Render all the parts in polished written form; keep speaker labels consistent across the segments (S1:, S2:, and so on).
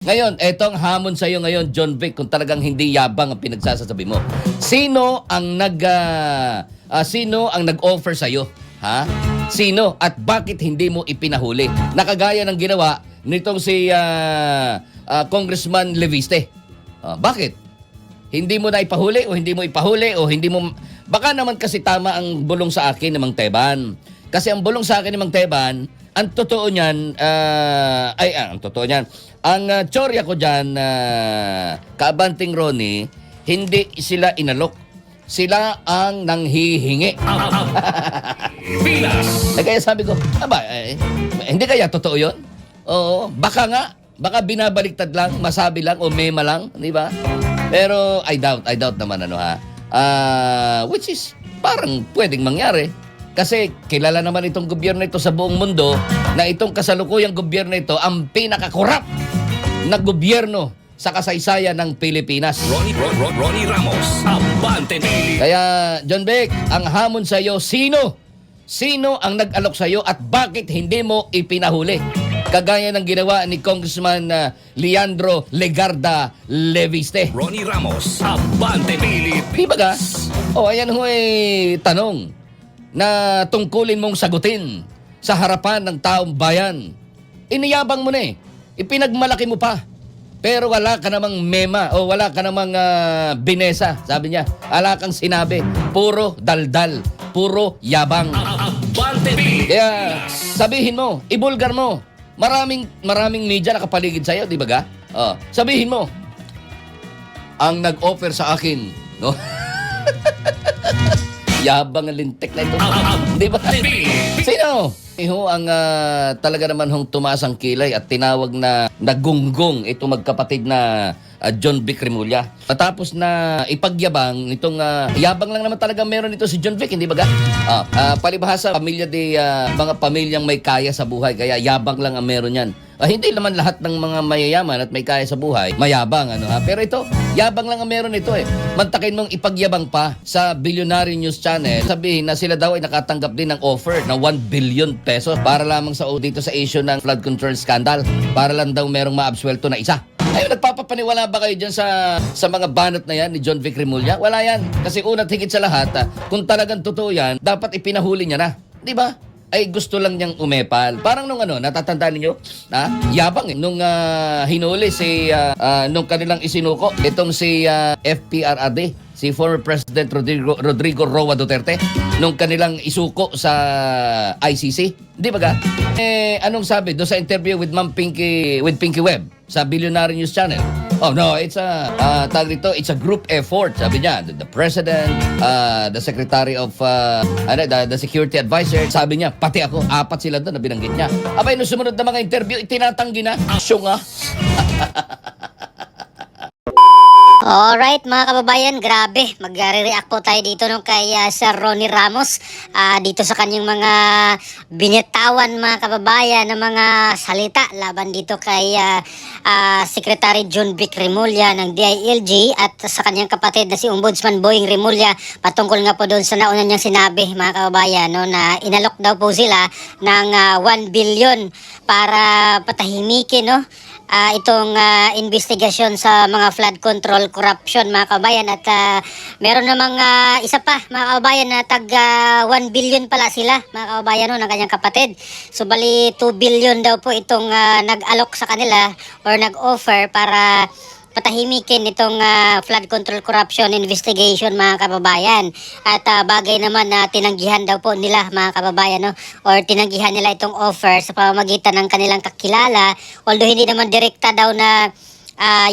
S1: Ngayon, etong hamon sa iyo ngayon, John Vic, kung talagang hindi yabang ang pinagsasabi mo. Sino ang nag-offer sa iyo? Ha? Sino at bakit hindi mo ipinahuli? Nakagaya ng ginawa nitong si Congressman Leviste. Bakit? Hindi mo na ipahuli o hindi mo ipahuli o hindi mo... Baka naman kasi tama ang bulong sa akin ni Mang Teban. Kasi ang bulong sa akin ni Mang Teban, ang totoo niyan, ang tsorya ko dyan, Kaabanting Ronnie, hindi sila inalok. Sila ang nanghihingi. Kaya sabi ko, hindi kaya totoo yun? Oo, baka nga. Baka binabaliktad lang, masabi lang o mema lang, di ba? Pero I doubt naman which is parang pwedeng mangyari. Kasi kilala naman itong gobyerno ito sa buong mundo na itong kasalukuyang gobyerno ito ang pinakakorap na gobyerno sa kasaysayan ng Pilipinas.
S2: Ronnie Ramos, Abante.
S1: Kaya, John Vic, ang hamon sa iyo, sino? Sino ang nag-alok sa iyo at bakit hindi mo ipinahuli? Kagaya ng ginawa ni Congressman Leandro Legarda Leviste.
S2: Ronnie Ramos, Abante Pilipinas.
S1: Ayan ho tanong na tungkulin mong sagutin sa harapan ng taong bayan. Iniyabang mo na ipinagmalaki mo pa. Pero wala ka namang mema o wala ka namang binesa. Sabi niya, wala kang sinabi. Puro daldal, puro yabang. Kaya sabihin mo, ibulgar mo. Maraming media nakapaligid sa'yo, di ba ga? Sabihin mo, ang nag-offer sa akin, no? Yabang ang lintik na ito. Di ba? Sino? Ang talaga naman hong tumaas ang kilay at tinawag na nagunggong itong magkapatid na John Vic Remulla. Matapos na ipagyabang itong yabang lang naman talaga meron ito si John Vic, hindi ba ga? Palibhasa, mga pamilyang may kaya sa buhay, kaya yabang lang ang meron yan. Hindi naman lahat ng mga mayayaman at may kaya sa buhay, mayabang. Pero ito, yabang lang ang meron ito Mantakin mong ipagyabang pa sa Billionaire News Channel, sabihin na sila daw ay nakatanggap din ng offer na 1 billion pesos para lamang sa dito sa issue ng flood control scandal. Para lang daw merong maabswelto na isa. Ayun, nagpapapaniwala ba kayo dyan sa mga banat na yan ni John Vic Remulla? Wala yan. Kasi una't higit sa lahat, kung talagang totoo yan, dapat ipinahuli niya na. Di ba? Ay gusto lang niyang umepal. Parang nung natatandaan niyo? Yabang nung hinuli nung kanilang isinuko, itong si FPRAD, si former President Rodrigo Roa Duterte, nung kanilang isuko sa ICC. Di ba ga? Anong sabi doon sa interview with Pinky Webb sa Billionaire News Channel? Oh no, it's a group effort, sabi niya. The President, the Secretary of the Security Advisor, sabi niya, pati ako, 4 sila doon na binanggit niya. Abay, nung sumunod na mga interview, itinatanggi na. Syunga.
S3: Alright mga kababayan, grabe, magre-react po tayo dito kay Sir Ronnie Ramos dito sa kanyang mga binitawan mga kababayan ng mga salita laban dito kay Secretary John Vic Remulla ng DILG at sa kanyang kapatid na si Ombudsman Boying Remulla patungkol nga po doon sa nauna niyang sinabi mga kababayan na inalok daw po sila ng 1 billion para patahimikin itong investigasyon sa mga flood control corruption mga kabayan at meron namang isa pa mga kabayan na tag 1 billion pala sila mga kabayan ng kanyang kapatid. So bali 2 billion daw po itong nag-alok sa kanila or nag-offer para patahimikin itong flood control corruption investigation mga kababayan. At bagay naman na tinanggihan daw po nila mga kababayan or tinanggihan nila itong offer sa pamamagitan ng kanilang kakilala, although hindi naman direkta daw na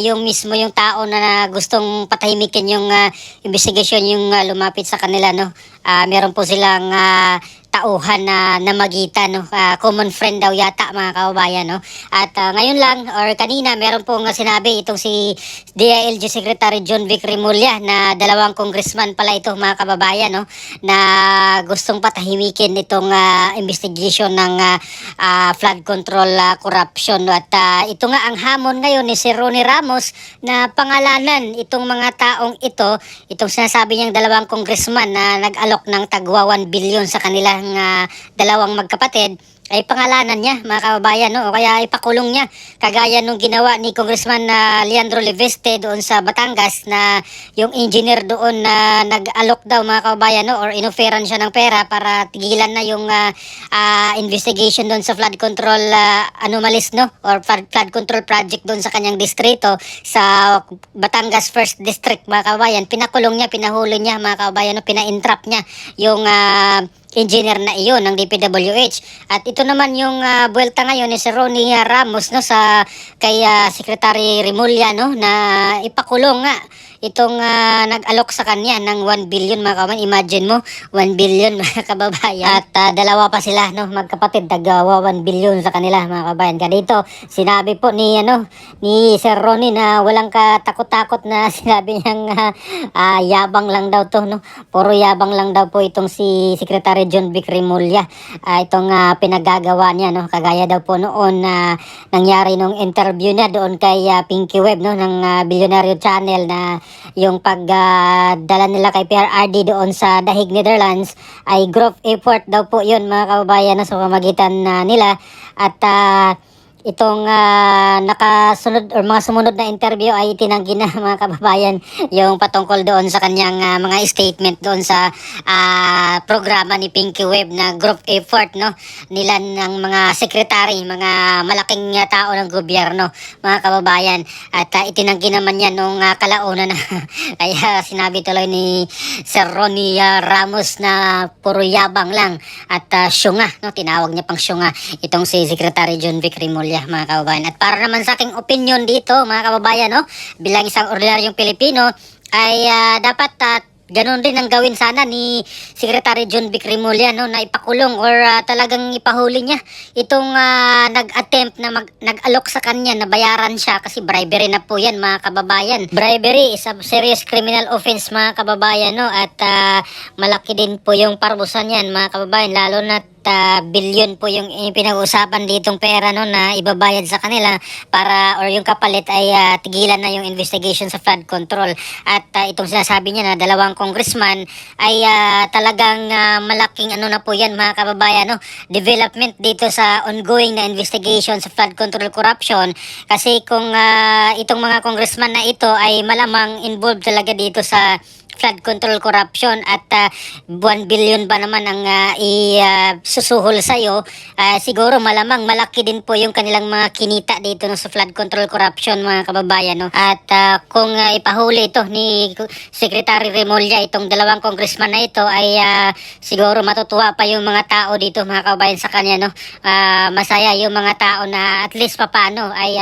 S3: yung mismo yung tao na gustong patahimikin yung investigation yung lumapit sa kanila meron po silang tauhan na namagitan common friend daw yata mga kababayan at ngayon lang or kanina meron pong sinabi itong si DILG Secretary John Vic Remulla na 2 congressman pala ito mga kababayan na gustong patahimikin itong investigation ng flood control corruption at ito nga ang hamon ngayon ni si Ronnie Ramos na pangalanan itong mga taong itong sinasabi niyang 2 congressman na nag-alok ng tagwa 1 billion sa kanilang 2 magkapatid ay pangalanan niya, mga kababayan, no? O kaya ipakulong niya, kagaya nung ginawa ni Congressman Leandro Leveste doon sa Batangas, na yung engineer doon na nag-alok daw, mga kababayan, no? Or inoferan siya ng pera para tigilan na yung investigation doon sa flood control anomalies, no? Or flood control project doon sa kanyang distrito sa Batangas 1st District, mga kababayan. Pinakulong niya, pinahuli niya, mga kababayan, no? Pina-entrap niya yung engineer na iyon ng DPWH. At ito naman yung buwelta ngayon ni si Ronnie Ramos, no, sa kay Secretary Remulla, no, na ipakulong nga itong nag-alok sa kanya ng 1 billion, mga kababayan. Imagine mo, 1 billion, mga kababayan. At dalawa pa sila, no, magkapatid, tagawa 1 billion sa kanila, mga kababayan. Kaya dito, sinabi po ni Sir Ronnie na walang katakot-takot, na sinabi niyang yabang lang daw to, no. Puro yabang lang daw po itong si Secretary John Vic Remulla. Itong pinagagawa niya, no, kagaya daw po noon na nangyari nung interview niya doon kay Pinky Web, no, ng Bilyonaryo Channel, na yung pagdala nila kay PRRD doon sa Dahig, Netherlands, ay group effort daw po yun, mga kababayan, no, sa pamagitan nila. At itong nakasunod or mga sumunod na interview ay tinanggi na, mga kababayan, yung patungkol doon sa kanyang mga statement doon sa programa ni Pinky Web na group effort, no, nila ng mga secretary, mga malaking tao ng gobyerno, mga kababayan. At itinanggi naman yan nung kalaunan na kaya sinabi tuloy ni Sir Ronnie Ramos na puro yabang lang at syunga, no, tinawag niya pang syunga itong si Secretary John Vic Remulla, mga kababayan. At para naman sa aking opinion dito, mga kababayan, no, bilang isang ordinaryong Pilipino, ay dapat ganun din ang gawin sana ni Secretary John Vic Remulla, no, na ipakulong or talagang ipahuli niya itong nag-attempt na nag-alok sa kanya, na bayaran siya, kasi bribery na po yan, mga kababayan. Bribery is a serious criminal offense, mga kababayan, no, at malaki din po yung parusahan yan, mga kababayan, lalo na billion po yung pinag-uusapan ditong pera, no, na ibabayad sa kanila para, or yung kapalit ay tigilan na yung investigation sa flood control. At itong sinasabi niya na dalawang congressman ay talagang malaking na po yan, mga kababayan, no, development dito sa ongoing na investigation sa flood control corruption. Kasi kung itong mga congressman na ito ay malamang involved talaga dito sa flood control corruption at 1 billion ba naman ang susuhol sa'yo, siguro malamang malaki din po yung kanilang mga kinita dito, no, sa flood control corruption, mga kababayan, no. At kung ipahuli ito ni Secretary Remulla, itong dalawang congressman na ito, ay siguro matutuwa pa yung mga tao dito, mga kababayan, sa kanya, no. Masaya yung mga tao na at least papano ay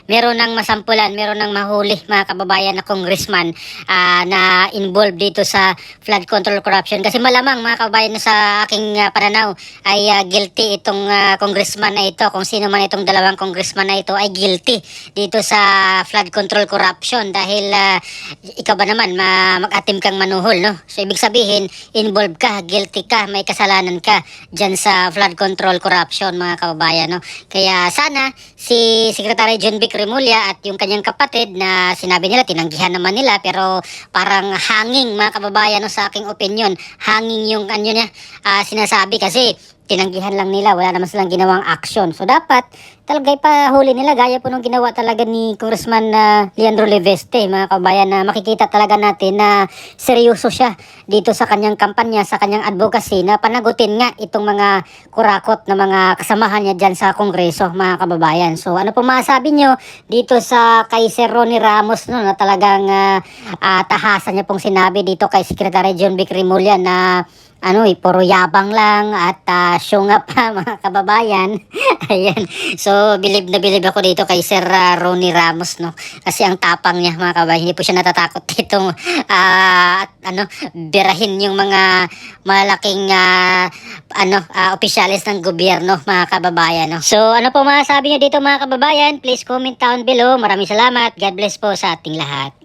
S3: meron ng masampulan, meron ng mahuli, mga kababayan, na congressman na involved dito sa flood control corruption. Kasi malamang, mga kababayan, sa aking pananaw ay guilty itong congressman na ito, kung sino man itong dalawang congressman na ito ay guilty dito sa flood control corruption, dahil ikaw ba naman mag-attempt kang manuhol, no? So ibig sabihin, involved ka, guilty ka, may kasalanan ka dyan sa flood control corruption, mga kababayan, no? Kaya sana si Secretary John Vic Remulla at yung kanyang kapatid, na sinabi nila tinanggihan naman nila, pero parang hanging, mga kababayan, no, sa aking opinion, hanging yung niya sinasabi, kasi tinanggihan lang nila, wala naman silang ginawang action. So dapat talaga ipahuli nila, gaya po nung ginawa talaga ni Congressman Leandro Leveste, mga kababayan, na makikita talaga natin na seryoso siya dito sa kanyang kampanya, sa kanyang advocacy, na panagutin nga itong mga kurakot na mga kasamahan niya dyan sa Kongreso, mga kababayan. So ano po masabi nyo dito sa kay Sir Ronnie Ramos, no, na talagang tahasan niya pong sinabi dito kay Secretary John Vic Remulla na puro yabang lang at syunga pa, mga kababayan. Ayan. So, bilib na bilib ako dito kay Sir Ronnie Ramos, no? Kasi ang tapang niya, mga kababayan, hindi po siya natatakot ditong birahin yung mga malaking opisyalis ng gobyerno, mga kababayan, no? So, ano po masasabi niyo dito, mga kababayan? Please comment down below. Maraming salamat. God bless po sa ating lahat.